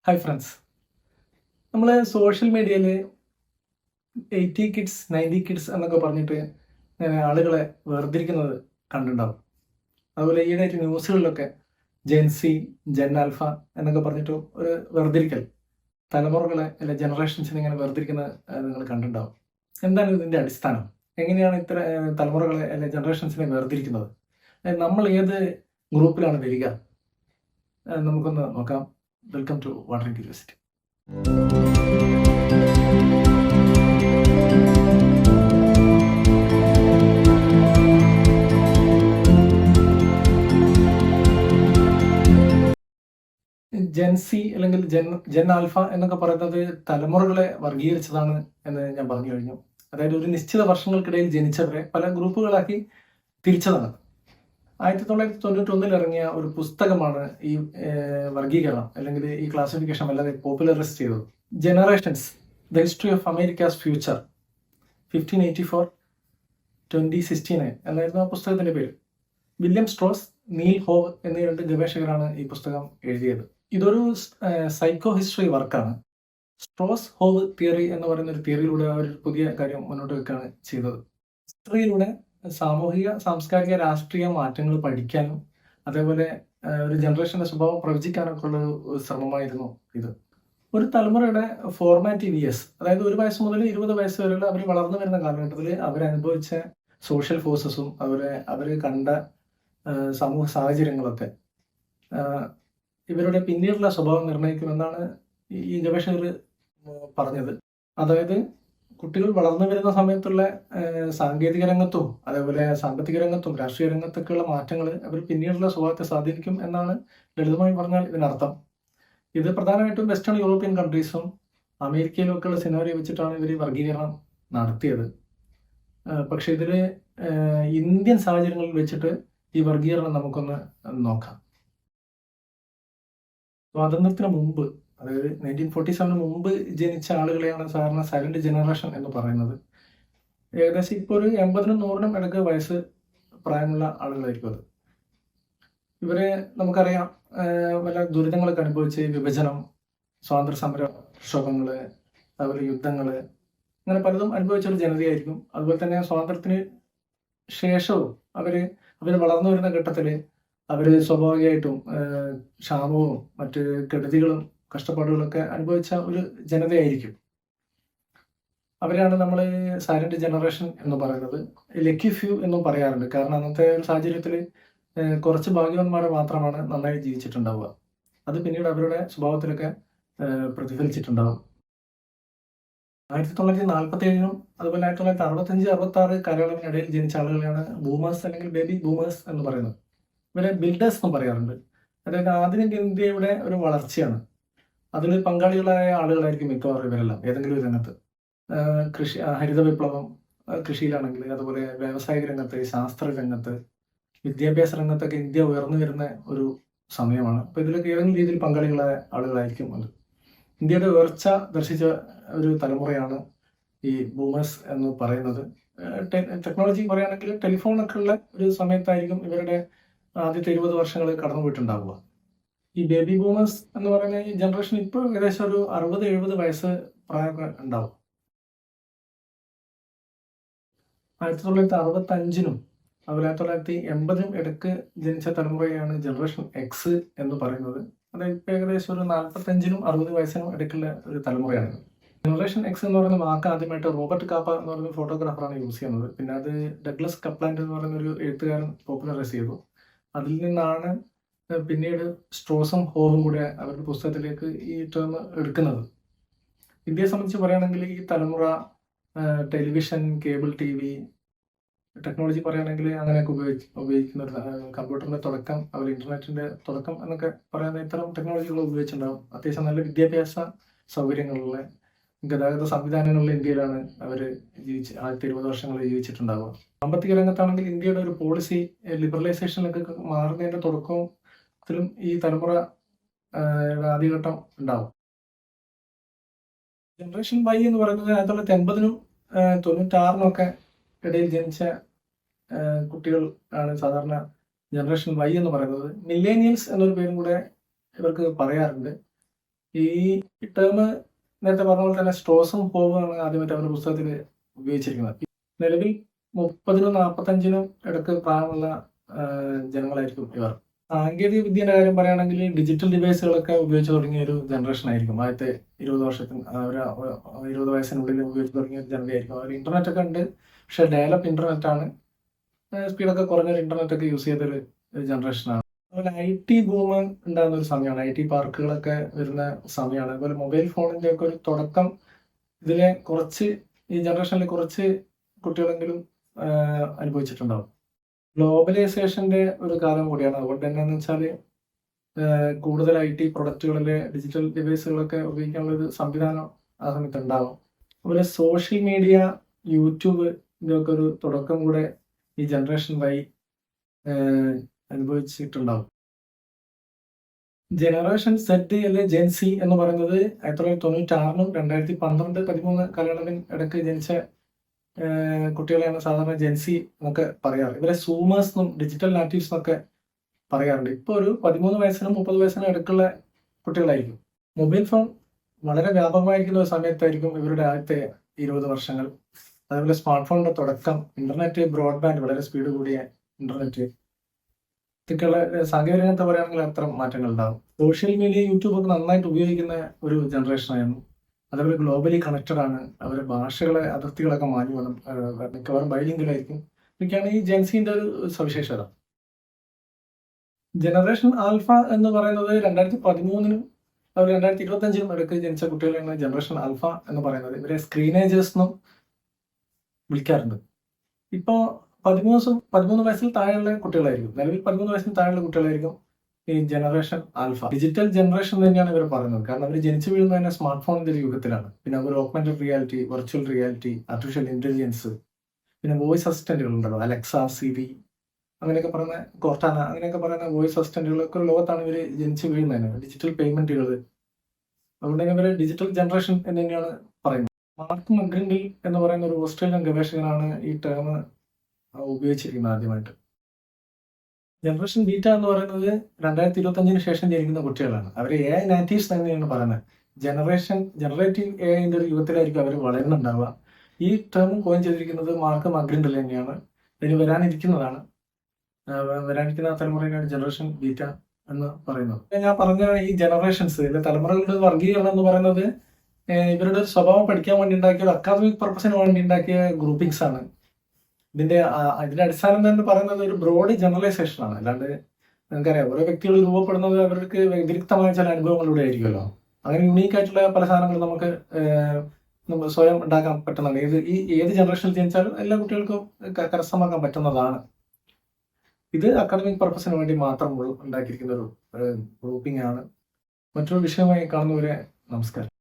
Hi friends. നമ്മൾ social മീഡിയയിൽ 80 kids 90 kids എന്നൊക്കെ പറഞ്ഞിട്ട് ആളുകളെ വേർതിരിക്കുന്നത് കണ്ടിട്ടുണ്ടാവും. അതുപോലെ ഈയിടെയായിട്ട് ന്യൂസുകളിലൊക്കെ ജെൻസി, ജെൻ ആൽഫ എന്നൊക്കെ പറഞ്ഞിട്ട് ഒരു വേർതിരിക്കൽ, തലമുറകളെ അല്ലെ ജനറേഷൻസിനെ ഇങ്ങനെ വേർതിരിക്കുന്നത് നിങ്ങൾ കണ്ടിട്ടുണ്ടാവും. എന്താണ് ഇതിൻ്റെ അടിസ്ഥാനം? എങ്ങനെയാണ് ഇത്ര തലമുറകളെ അല്ലെ ജനറേഷൻസിനെ വേർതിരിക്കുന്നത്? നമ്മൾ ഏത് ഗ്രൂപ്പിലാണ് വരിക? നമുക്കൊന്ന് നോക്കാം. Welcome to water curiosity. Gen Z അല്ലെങ്കിൽ ജെൻ ആൽഫ എന്നൊക്കെ പറയുന്നത് തലമുറകളെ വർഗീകരിച്ചതാണ് എന്ന് ഞാൻ പറഞ്ഞു കഴിഞ്ഞു. അതായത് ഒരു നിശ്ചിത വർഷങ്ങൾക്കിടയിൽ ജനിച്ചവരെ പല ഗ്രൂപ്പുകളാക്കി തിരിച്ചതാണ്. 1991 ഇറങ്ങിയ ഒരു പുസ്തകമാണ് ഈ വർഗീകരണം അല്ലെങ്കിൽ ഈ ക്ലാസിഫിക്കേഷൻ വളരെ പോപ്പുലറൈസ് ചെയ്തത്. Generations, the history of Americas future 1584-2016 എന്നായിരുന്നു ആ പുസ്തകത്തിന്റെ പേര്. വില്യം സ്ട്രോസ്, നീൽ ഹോവ് എന്നീ രണ്ട് ഗവേഷകരാണ് ഈ പുസ്തകം എഴുതിയത്. ഇതൊരു സൈക്കോ ഹിസ്റ്ററി വർക്കാണ്. സ്ട്രോസ് ഹോവ് തിയറി എന്ന് പറയുന്ന ഒരു തിയറിയിലൂടെ അവർ പുതിയ കാര്യം മുന്നോട്ട് വെക്കുകയാണ് ചെയ്തത്. ഹിസ്റ്ററിയിലൂടെ സാമൂഹിക, സാംസ്കാരിക, രാഷ്ട്രീയ മാറ്റങ്ങൾ പഠിക്കാനും അതേപോലെ ഒരു ജനറേഷന്റെ സ്വഭാവം പ്രവചിക്കാനൊക്കെ ഉള്ള ഒരു ശ്രമമായിരുന്നു ഇത്. ഒരു തലമുറയുടെ ഫോർമാറ്റീവ് ഇയേഴ്സ്, അതായത് 1 വയസ്സ് മുതൽ 20 വയസ്സ് വരെയുള്ള അവർ വളർന്നു വരുന്ന കാലഘട്ടത്തിൽ അവരനുഭവിച്ച സോഷ്യൽ ഫോഴ്സസും അതുപോലെ അവർ കണ്ട സമൂഹ സാഹചര്യങ്ങളൊക്കെ ഇവരുടെ പിന്നീടുള്ള സ്വഭാവം നിർണ്ണയിക്കുമെന്നാണ് ഈ ഗവേഷകർ പറഞ്ഞത്. അതായത് കുട്ടികൾ വളർന്നു വരുന്ന സമയത്തുള്ള സാങ്കേതിക രംഗത്തും അതേപോലെ സാമ്പത്തിക രംഗത്തും രാഷ്ട്രീയ രംഗത്തൊക്കെയുള്ള മാറ്റങ്ങൾ അവർ പിന്നീടുള്ള സ്വഭാവത്തെ സ്വാധീനിക്കും എന്നാണ് ലളിതമായി പറഞ്ഞാൽ ഇതിനർത്ഥം. ഇത് പ്രധാനമായിട്ടും വെസ്റ്റേൺ യൂറോപ്യൻ കൺട്രീസും അമേരിക്കയിലും ഒക്കെയുള്ള സിനാരിയോ വെച്ചിട്ടാണ് ഇവർ വർഗീകരണം നടത്തിയത്. പക്ഷെ ഇതിൽ ഇന്ത്യൻ സാഹചര്യങ്ങളിൽ വെച്ചിട്ട് ഈ വർഗീകരണം നമുക്കൊന്ന് നോക്കാം. സ്വാതന്ത്ര്യത്തിന് മുമ്പ്, അതായത് 1947 മുമ്പ് ജനിച്ച ആളുകളെയാണ് സാധാരണ സൈലന്റ് ജനറേഷൻ എന്ന് പറയുന്നത്. ഏകദേശം ഇപ്പോൾ ഒരു 80-നും 100-നും ഇടയ്ക്ക് വയസ്സ് പ്രായമുള്ള ആളുകളായിരിക്കും അത്. ഇവരെ നമുക്കറിയാം, പല ദുരിതങ്ങളൊക്കെ അനുഭവിച്ച് വിഭജനം, സ്വാതന്ത്ര്യ സമര പ്രക്ഷോഭങ്ങള്, അതുപോലെ യുദ്ധങ്ങള്, അങ്ങനെ പലതും അനുഭവിച്ച ഒരു ജനതയായിരിക്കും. അതുപോലെ തന്നെ സ്വാതന്ത്ര്യത്തിന് ശേഷവും അവര് വളർന്നു വരുന്ന ഘട്ടത്തില് അവര് സ്വാഭാവികമായിട്ടും ക്ഷാമവും മറ്റ് കെടുതികളും കഷ്ടപ്പാടുകളൊക്കെ അനുഭവിച്ച ഒരു ജനതയായിരിക്കും. അവരാണ് നമ്മൾ സൈലന്റ് ജനറേഷൻ എന്ന് പറയുന്നത്. ലക്കി ഫ്യൂ എന്നും പറയാറുണ്ട്. കാരണം അന്നത്തെ ഒരു സാഹചര്യത്തിൽ കുറച്ച് ഭാഗ്യവാന്മാരെ മാത്രമാണ് നന്നായി ജീവിച്ചിട്ടുണ്ടാവുക. അത് പിന്നീട് അവരുടെ സ്വഭാവത്തിലൊക്കെ പ്രതിഫലിച്ചിട്ടുണ്ടാവും. 1947-നും അതുപോലെ 1965-66 കാലയളവിനിടയിൽ ജനിച്ച ആളുകളെയാണ് ബൂമേഴ്സ് അല്ലെങ്കിൽ ബേബി ബൂമേഴ്സ് എന്ന് പറയുന്നത്. ഇവരെ ബിൽഡേഴ്സ് എന്ന് പറയാറുണ്ട്. അതായത് ആധുനിക ഇന്ത്യയുടെ ഒരു വളർച്ചയാണ്. അതിൽ പങ്കാളികളായ ആളുകളായിരിക്കും മിക്കവാറും ഇവരെല്ലാം ഏതെങ്കിലും ഒരു രംഗത്ത്. കൃഷി, ഹരിത വിപ്ലവം കൃഷിയിലാണെങ്കിൽ, അതുപോലെ വ്യാവസായിക രംഗത്ത്, ശാസ്ത്ര രംഗത്ത്, വിദ്യാഭ്യാസ രംഗത്തൊക്കെ ഇന്ത്യ ഉയർന്നു വരുന്ന ഒരു സമയമാണ്. അപ്പോൾ ഇതിലൊക്കെ ഏതെങ്കിലും രീതിയിൽ പങ്കാളികളായ ആളുകളായിരിക്കും അത്. ഇന്ത്യയുടെ ഉയർച്ച ദർശിച്ച ഒരു തലമുറയാണ് ഈ ബൂമേഴ്സ് എന്ന് പറയുന്നത്. ടെക്നോളജി പറയുകയാണെങ്കിൽ ടെലിഫോണൊക്കെ ഉള്ള ഒരു സമയത്തായിരിക്കും ഇവരുടെ ആദ്യത്തെ 20 വർഷങ്ങൾ കടന്നു പോയിട്ടുണ്ടാവുക. ഈ ബേബി ബൂമേഴ്സ് എന്ന് പറയുന്ന ഈ ജനറേഷൻ ഇപ്പോൾ ഏകദേശം ഒരു 60-70 വയസ്സ് പ്രായമൊക്കെ ഉണ്ടാവും. 1965-നും അതുപോലെ 1980-നും ഇടയ്ക്ക് ജനിച്ച തലമുറയാണ് ജനറേഷൻ എക്സ് എന്ന് പറയുന്നത്. അതായത് ഇപ്പോൾ ഏകദേശം ഒരു 45-നും 60 വയസ്സിനും ഇടയ്ക്കുള്ള ഒരു തലമുറയാണ്. ജനറേഷൻ എക്സ് എന്ന് പറയുന്ന വാക്ക് ആദ്യമായിട്ട് റോബർട്ട് കാപ്പ എന്ന് പറയുന്ന ഫോട്ടോഗ്രാഫറാണ് യൂസ് ചെയ്യുന്നത്. പിന്നെ അത് ഡഗ്ലസ് കപ്ലാൻഡ് എന്ന് പറയുന്ന ഒരു എഴുത്തുകാരൻ പോപ്പുലറൈസ് ചെയ്തു. അതിൽ നിന്നാണ് പിന്നീട് സ്ട്രോസും ഹോവും കൂടെ അവരുടെ പുസ്തകത്തിലേക്ക് ഈ ടേം എടുക്കുന്നത്. ഇന്ത്യയെ സംബന്ധിച്ച് പറയുകയാണെങ്കിൽ ഈ തലമുറ ടെലിവിഷൻ, കേബിൾ TV, ടെക്നോളജി പറയുകയാണെങ്കിൽ അങ്ങനെയൊക്കെ ഉപയോഗിക്കുന്ന ഒരു കമ്പ്യൂട്ടറിന്റെ തുടക്കം, അതുപോലെ ഇന്റർനെറ്റിന്റെ തുടക്കം എന്നൊക്കെ പറയുന്ന ഇത്തരം ടെക്നോളജികൾ ഉപയോഗിച്ചിട്ടുണ്ടാവും. അത്യാവശ്യം നല്ല വിദ്യാഭ്യാസ സൗകര്യങ്ങളുള്ള ഗതാഗത സംവിധാനങ്ങളുള്ള ഇന്ത്യയിലാണ് അവർ ആദ്യത്തെ 20 വർഷങ്ങളിൽ ജീവിച്ചിട്ടുണ്ടാവുക. സാമ്പത്തിക രംഗത്താണെങ്കിൽ ഇന്ത്യയുടെ ഒരു പോളിസി ലിബറലൈസേഷനിലൊക്കെ മാറുന്നതിന്റെ തുടക്കത്തിലും ഈ തലമുറ ആദ്യഘട്ടം ഉണ്ടാവും. ജനറേഷൻ വൈ എന്ന് പറയുന്നത് 1980-നും 96-നും ഒക്കെ ഇടയിൽ ജനിച്ച കുട്ടികൾ ആണ് സാധാരണ ജനറേഷൻ വൈ എന്ന് പറയുന്നത്. മില്ലേനിയൽസ് എന്നൊരു പേരും കൂടെ ഇവർക്ക് പറയാറുണ്ട്. ഈ ടേം നേരത്തെ പറഞ്ഞ പോലെ തന്നെ സ്ട്രോസും ഹോവുമാണ് ആദ്യമായിട്ട് അവരുടെ പുസ്തകത്തിൽ ഉപയോഗിച്ചിരിക്കുന്നത്. നിലവിൽ 30-നും 45-നും ഇടക്ക് പ്രായമുള്ള ജനങ്ങളായിരിക്കും ഇവർ. സാങ്കേതിക വിദ്യയുടെ കാര്യം പറയുകയാണെങ്കിൽ ഡിജിറ്റൽ ഡിവൈസുകളൊക്കെ ഉപയോഗിച്ച് തുടങ്ങിയ ഒരു ജനറേഷൻ ആയിരിക്കും. ആദ്യത്തെ 20 വർഷത്തിന് 20 വയസ്സിനുള്ളിൽ ഉപയോഗിച്ച് തുടങ്ങിയ ഒരു ജനതയായിരിക്കും. അവർ ഇന്റർനെറ്റ് ഒക്കെ ഉണ്ട്, പക്ഷെ ഡെവലപ്പ് ഇന്റർനെറ്റ് ആണ്, സ്പീഡൊക്കെ കുറഞ്ഞൊരു ഇന്റർനെറ്റ് ഒക്കെ യൂസ് ചെയ്തൊരു ജനറേഷനാണ്. അതുപോലെ IT ബൂം ഉണ്ടാകുന്ന ഒരു സമയമാണ്, IT പാർക്കുകളൊക്കെ വരുന്ന സമയമാണ്. അതുപോലെ മൊബൈൽ ഫോണിന്റെ ഒക്കെ ഒരു തുടക്കം ഇതിലെ കുറച്ച് ഈ ജനറേഷനിൽ കുറച്ച് കുട്ടികളെങ്കിലും അനുഭവിച്ചിട്ടുണ്ടാവും. ഗ്ലോബലൈസേഷന്റെ ഒരു കാലം കൂടിയാണ്. അതുകൊണ്ട് തന്നെയെന്ന് വെച്ചാൽ കൂടുതൽ IT പ്രൊഡക്റ്റുകളിലെ ഡിജിറ്റൽ ഡിവൈസുകളൊക്കെ ഉപയോഗിക്കാനുള്ള ഒരു സംവിധാനം ആ സമയത്ത് ഉണ്ടാവും. അതുപോലെ സോഷ്യൽ മീഡിയ, യൂട്യൂബ് ഇതൊക്കെ ഒരു തുടക്കം കൂടെ ഈ ജനറേഷൻ വഴി അനുഭവിച്ചിട്ടുണ്ടാവും. ജനറേഷൻ സെഡ് അല്ലെ ജെൻസി എന്ന് പറയുന്നത് 1996-നും 2012-13 കാലയളവിൽ ഇടയ്ക്ക് ജനിച്ച കുട്ടികളെയാണ് സാധാരണ ജെൻസി എന്നൊക്കെ പറയാറ്. ഇവരെ സൂമേഴ്സ് എന്നും ഡിജിറ്റൽ നാറ്റീവ്സ് എന്നൊക്കെ പറയാറുണ്ട്. ഇപ്പോൾ ഒരു 13 വയസ്സിനും 30 വയസ്സിനും ഇടയ്ക്കുള്ള കുട്ടികളായിരിക്കും. മൊബൈൽ ഫോൺ വളരെ വ്യാപകമായിരിക്കുന്ന ഒരു സമയത്തായിരിക്കും ഇവരുടെ ആദ്യത്തെ 20 വർഷങ്ങൾ. അതേപോലെ സ്മാർട്ട് ഫോണിന്റെ തുടക്കം, ഇന്റർനെറ്റ്, ബ്രോഡ്ബാൻഡ്, വളരെ സ്പീഡ് കൂടിയ ഇന്റർനെറ്റ്, ഇതൊക്കെയുള്ള സാങ്കേതിക രംഗത്ത് പറയുകയാണെങ്കിൽ അത്തരം മാറ്റങ്ങൾ ഉണ്ടാകും. സോഷ്യൽ മീഡിയ, യൂട്യൂബ് ഒക്കെ നന്നായിട്ട് ഉപയോഗിക്കുന്ന ഒരു ജനറേഷനായിരുന്നു. അതേപോലെ ഗ്ലോബലി കണക്റ്റഡ് ആണ്. അവരുടെ ഭാഷകളെ അതിർത്തികളൊക്കെ മാറ്റി വന്നു, മിക്കവാറും ബൈലിംഗിലായിരിക്കും. ഇതൊക്കെയാണ് ഈ ജെൻസിന്റെ ഒരു സവിശേഷത. ജനറേഷൻ ആൽഫ എന്ന് പറയുന്നത് 2013-നും 2025-നും ഇടയ്ക്ക് ജനിച്ച കുട്ടികളെയാണ് ജനറേഷൻ ആൽഫ എന്ന് പറയുന്നത്. ഇവരെ സ്ക്രീനേജേഴ്സ് എന്നും വിളിക്കാറുണ്ട്. ഇപ്പോൾ 13 വയസ്സിൽ താഴെയുള്ള കുട്ടികളായിരിക്കും, നിലവിൽ 13 വയസ്സിൽ താഴെയുള്ള കുട്ടികളായിരിക്കും ഈ ജനറേഷൻ ആൽഫ. ഡിജിറ്റൽ ജനറേഷൻ തന്നെയാണ് ഇവർ പറയുന്നത്. കാരണം അവർ ജനിച്ചു വീഴുന്നത് തന്നെ സ്മാർട്ട് ഫോണിന്റെ ഒരു യുഗത്തിലാണ്. പിന്നെ അവർ augmented reality, virtual reality, artificial intelligence, പിന്നെ വോയിസ് അസിസ്റ്റന്റുകൾ ഉണ്ടല്ലോ, അലക്സ, സിരി, അങ്ങനെയൊക്കെ പറയുന്ന കോർട്ടാന, അങ്ങനെയൊക്കെ പറയുന്ന വോയിസ് അസിസ്റ്റന്റുകളൊക്കെ ഒരു ലോകത്താണ് ഇവർ ജനിച്ചു വീഴുന്നത്. ഡിജിറ്റൽ പേയ്മെന്റുകൾ, അതുകൊണ്ട് തന്നെ ഇവര് ഡിജിറ്റൽ ജനറേഷൻ എന്ന് തന്നെയാണ് പറയുന്നത്. മാർക്ക് മഗ്രിൻഡിൽ എന്ന് പറയുന്ന ഒരു ഓസ്ട്രേലിയൻ ഗവേഷകനാണ് ഈ ടേം ഉപയോഗിച്ചിരിക്കുന്നത് ആദ്യമായിട്ട്. ജനറേഷൻ ബീറ്റ എന്ന് പറയുന്നത് 2025-ന് ശേഷം ജനിക്കുന്ന കുട്ടികളാണ്. അവർ AI നാറ്റീവ്സ് തന്നെയാണ് പറയുന്നത്. ജനറേറ്റീവ് AIന്റെ ഒരു യുഗത്തിലായിരിക്കും അവർ വളരുന്നുണ്ടാവുക. ഈ ടേം കോയിൻ ചെയ്തിരിക്കുന്നത് മാർക്ക് മഗ്രിൻഡിൽ തന്നെയാണ്. ഇതിന് വരാനിരിക്കുന്നതാണ്. വരാനിരിക്കുന്ന തലമുറയാണ് ജനറേഷൻ ബീറ്റ എന്ന് പറയുന്നത്. ഞാൻ പറഞ്ഞ ഈ ജനറേഷൻസ്, തലമുറകളുടെ വർഗീകരണം എന്ന് പറയുന്നത് ഇവരുടെ ഒരു സ്വഭാവം പഠിക്കാൻ വേണ്ടി ഉണ്ടാക്കിയ ഒരു അക്കാദമിക് പർപ്പസിന് വേണ്ടി ഉണ്ടാക്കിയ ഗ്രൂപ്പിംഗ്സ് ആണ്. ഇതിന്റെ അടിസ്ഥാനം തന്നെ പറയുന്നത് ഒരു ബ്രോഡ് ജനറലൈസേഷൻ ആണ്. അല്ലാണ്ട് നമുക്കറിയാം, ഓരോ വ്യക്തികൾ രൂപപ്പെടുന്നത് അവർക്ക് വ്യതിരിക്തമായ ചില അനുഭവങ്ങളിലൂടെ ആയിരിക്കുമല്ലോ. അങ്ങനെ യുണീക്ക് ആയിട്ടുള്ള പല സാധനങ്ങളും നമുക്ക് സ്വയം ഉണ്ടാക്കാൻ പറ്റുന്നതാണ്. ഏത് ജനറേഷനിൽ ജനിച്ചാലും എല്ലാ കുട്ടികൾക്കും കരസ്ഥമാക്കാൻ പറ്റുന്നതാണ്. ഇത് അക്കാദമിക് പർപ്പസിന് വേണ്ടി മാത്രം ഉണ്ടാക്കിയിരിക്കുന്ന ഒരു ഗ്രൂപ്പിംഗ് ആണ്. മറ്റൊരു വിഷയമായി കാണുന്നവരെ നമസ്കാരം.